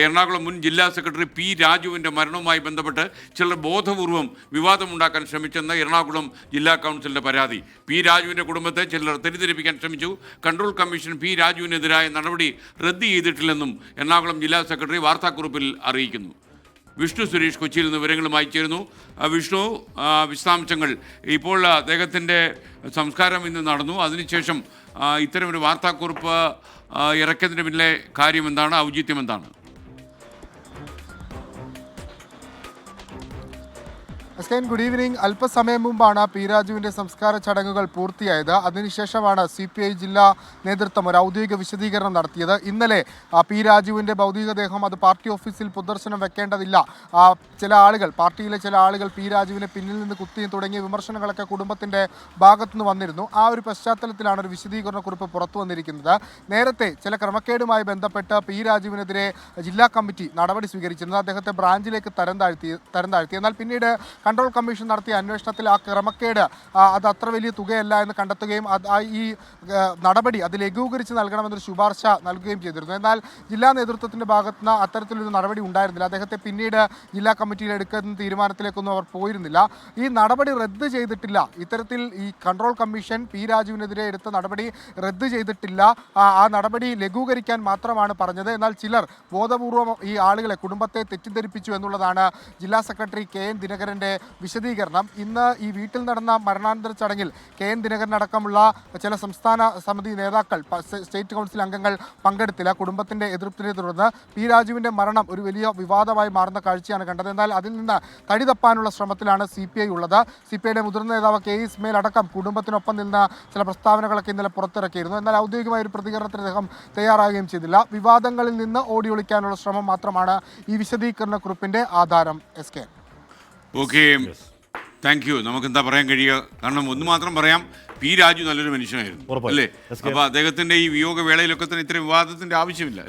എറണാകുളം മുൻ ജില്ലാ secretary P രാജുവിൻ്റെ മരണവുമായി ബന്ധപ്പെട്ട് ചിലർ ബോധപൂർവം വിവാദമുണ്ടാക്കാൻ ശ്രമിച്ചെന്ന് എറണാകുളം ജില്ലാ കൗൺസിലിൻ്റെ പരാതി. പി രാജുവിൻ്റെ കുടുംബത്തെ ചിലർ തെറ്റിദ്ധരിപ്പിക്കാൻ ശ്രമിച്ചു. കൺട്രോൾ കമ്മീഷൻ പി രാജുവിനെതിരായ നടപടി റദ്ദ് ചെയ്തിട്ടില്ലെന്നും എറണാകുളം ജില്ലാ സെക്രട്ടറി വാർത്താക്കുറിപ്പിൽ അറിയിക്കുന്നു. വിഷ്ണു സുരേഷ് കൊച്ചിയിൽ നിന്ന് വിവരങ്ങളുമായി ചേരുന്നു. വിഷ്ണു, വിശദാംശങ്ങൾ. ഇപ്പോൾ അദ്ദേഹത്തിൻ്റെ സംസ്കാരം ഇന്ന് നടന്നു. അതിനുശേഷം ഇത്തരമൊരു വാർത്താക്കുറിപ്പ് ഇറക്കിയതിന് പിന്നിലെ കാര്യം എന്താണ്, ഔചിത്യം എന്താണ്? Good evening. അല്പസമയം മുമ്പാണ് പി രാജുവിൻ്റെ സംസ്കാര ചടങ്ങുകൾ പൂർത്തിയായത്. അതിനുശേഷമാണ് CPI ജില്ലാ നേതൃത്വം ഒരു ഔദ്യോഗിക വിശദീകരണം നടത്തിയത്. ഇന്നലെ പി രാജുവിൻ്റെ ഭൗതികദേഹം അത് പാർട്ടി ഓഫീസിൽ പൊതുദർശനം വെക്കേണ്ടതില്ല, പാർട്ടിയിലെ ചില ആളുകൾ പി രാജുവിനെ പിന്നിൽ നിന്ന് കുത്തി തുടങ്ങിയ വിമർശനങ്ങളൊക്കെ കുടുംബത്തിൻ്റെ ഭാഗത്തുനിന്ന് വന്നിരുന്നു. ആ ഒരു പശ്ചാത്തലത്തിലാണ് ഒരു വിശദീകരണക്കുറിപ്പ് പുറത്തു വന്നിരിക്കുന്നത്. നേരത്തെ ചില ക്രമക്കേടുമായി ബന്ധപ്പെട്ട് പി രാജുവിനെതിരെ ജില്ലാ കമ്മിറ്റി നടപടി സ്വീകരിച്ചിരുന്നത്. അദ്ദേഹത്തെ ബ്രാഞ്ചിലേക്ക് തരം താഴ്ത്തി. എന്നാൽ പിന്നീട് കൺട്രോൾ കമ്മീഷൻ നടത്തിയ അന്വേഷണത്തിൽ ആ ക്രമക്കേട് അത് അത്ര വലിയ തുകയല്ല എന്ന് കണ്ടെത്തുകയും ഈ നടപടി അത് ലഘൂകരിച്ച് നൽകണമെന്നൊരു ശുപാർശ നൽകുകയും ചെയ്തിരുന്നു. എന്നാൽ ജില്ലാ നേതൃത്വത്തിൻ്റെ ഭാഗത്തുനിന്ന് അത്തരത്തിലൊരു നടപടി ഉണ്ടായിരുന്നില്ല. അദ്ദേഹത്തെ പിന്നീട് ജില്ലാ കമ്മിറ്റിയിൽ എടുക്കുന്ന തീരുമാനത്തിലേക്കൊന്നും അവർ പോയിരുന്നില്ല. ഈ നടപടി റദ്ദ് ചെയ്തിട്ടില്ല. ഇത്തരത്തിൽ ഈ കൺട്രോൾ കമ്മീഷൻ പി രാജുവിനെതിരെ എടുത്ത നടപടി റദ്ദ് ചെയ്തിട്ടില്ല. ആ നടപടി ലഘൂകരിക്കാൻ മാത്രമാണ് പറഞ്ഞത്. എന്നാൽ ചിലർ ബോധപൂർവം ഈ ആളുകളെ, കുടുംബത്തെ തെറ്റിദ്ധരിപ്പിച്ചു എന്നുള്ളതാണ് ജില്ലാ സെക്രട്ടറി KN ദിനകരൻ്റെ വിശദീകരണം. ഇന്ന് ഈ വീട്ടിൽ നടന്ന മരണാനന്തര ചടങ്ങിൽ KN ദിനകരനടക്കമുള്ള ചില സംസ്ഥാന സമിതി നേതാക്കൾ, സ്റ്റേറ്റ് കൗൺസിൽ അംഗങ്ങൾ പങ്കെടുത്തില്ല. കുടുംബത്തിൻ്റെ എതിർപ്പിനെ തുടർന്ന് പി രാജുവിൻ്റെ മരണം ഒരു വലിയ വിവാദമായി മാറുന്ന കാഴ്ചയാണ് കണ്ടത്. എന്നാൽ അതിൽ നിന്ന് തടി തപ്പാനുള്ള ശ്രമത്തിലാണ് CPI ഉള്ളത്. CPIയുടെ മുതിർന്ന നേതാവ് K. ഇസ്മയിൽ അടക്കം കുടുംബത്തിനൊപ്പം നിന്ന് ചില പ്രസ്താവനകളൊക്കെ ഇന്നലെ പുറത്തിറക്കിയിരുന്നു. എന്നാൽ ഔദ്യോഗികമായ ഒരു പ്രതികരണത്തിന് അദ്ദേഹം തയ്യാറാകുകയും ചെയ്തില്ല. വിവാദങ്ങളിൽ നിന്ന് ഓടിയൊളിക്കാനുള്ള ശ്രമം മാത്രമാണ് ഈ വിശദീകരണക്കുറിപ്പിൻ്റെ ആധാരം. SK. Okay, thank you. നമുക്ക് എന്താ പറയാൻ കഴിയുക? കാരണം ഒന്ന് മാത്രം പറയാം, പി രാജു നല്ലൊരു മനുഷ്യനായിരുന്നു, അല്ലേ? അപ്പോൾ അദ്ദേഹത്തിൻ്റെ ഈ വിയോഗ വേളയിലൊക്കെ തന്നെ ഇത്രയും വിവാദത്തിൻ്റെ ആവശ്യമില്ല.